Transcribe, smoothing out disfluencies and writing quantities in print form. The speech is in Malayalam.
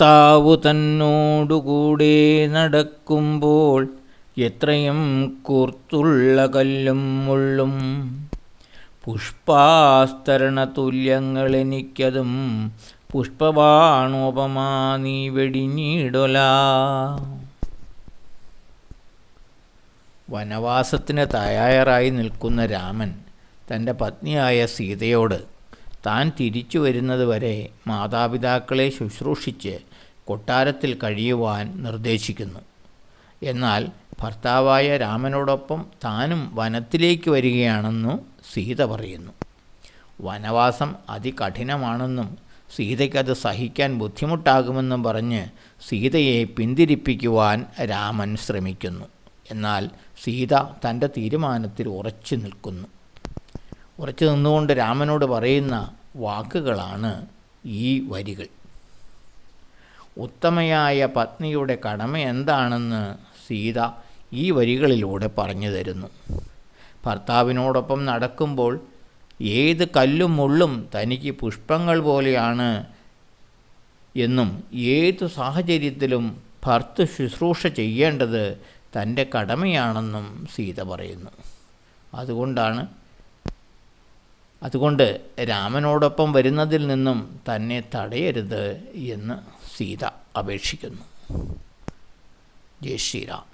ഭർത്താവു തന്നോടുകൂടെ നടക്കുമ്പോൾ എത്രയും കൂർത്തുള്ള കല്ലും മുള്ളും പുഷ്പാസ്തരണ തുല്യങ്ങളെനിക്കതും പുഷ്പബാണോപമാ നീ വെടിഞ്ഞിടൊല. വനവാസത്തിന് തയ്യാറായി നിൽക്കുന്ന രാമൻ തൻ്റെ പത്നിയായ സീതയോട് താൻ തിരിച്ചു വരുന്നത് വരെ മാതാപിതാക്കളെ ശുശ്രൂഷിച്ച് കൊട്ടാരത്തിൽ കഴിയുവാൻ നിർദ്ദേശിക്കുന്നു. എന്നാൽ ഭർത്താവായ രാമനോടൊപ്പം താനും വനത്തിലേക്ക് വരികയാണെന്നു സീത പറയുന്നു. വനവാസം അതികഠിനമാണെന്നും സീതയ്ക്കത് സഹിക്കാൻ ബുദ്ധിമുട്ടാകുമെന്നും പറഞ്ഞ് സീതയെ പിന്തിരിപ്പിക്കുവാൻ രാമൻ ശ്രമിക്കുന്നു. എന്നാൽ സീത തൻ്റെ തീരുമാനത്തിൽ ഉറച്ചു നിന്നുകൊണ്ട് രാമനോട് പറയുന്ന വാക്കുകളാണ് ഈ വരികൾ. ഉത്തമയായ പത്നിയുടെ കടമ എന്താണെന്ന് സീത ഈ വരികളിലൂടെ പറഞ്ഞു തരുന്നു. ഭർത്താവിനോടൊപ്പം നടക്കുമ്പോൾ ഏത് കല്ലും മുള്ളും തനിക്ക് പുഷ്പങ്ങൾ പോലെയാണ് എന്നും ഏതു സാഹചര്യത്തിലും ഭർത്തൃ ശുശ്രൂഷ ചെയ്യേണ്ടത് തൻ്റെ കടമയാണെന്നും സീത പറയുന്നു. അതുകൊണ്ട് രാമനോടൊപ്പം വരുന്നതിൽ നിന്നും തന്നെ തടയരുത് എന്ന് സീത അപേക്ഷിക്കുന്നു. ജയ് ശ്രീറാം.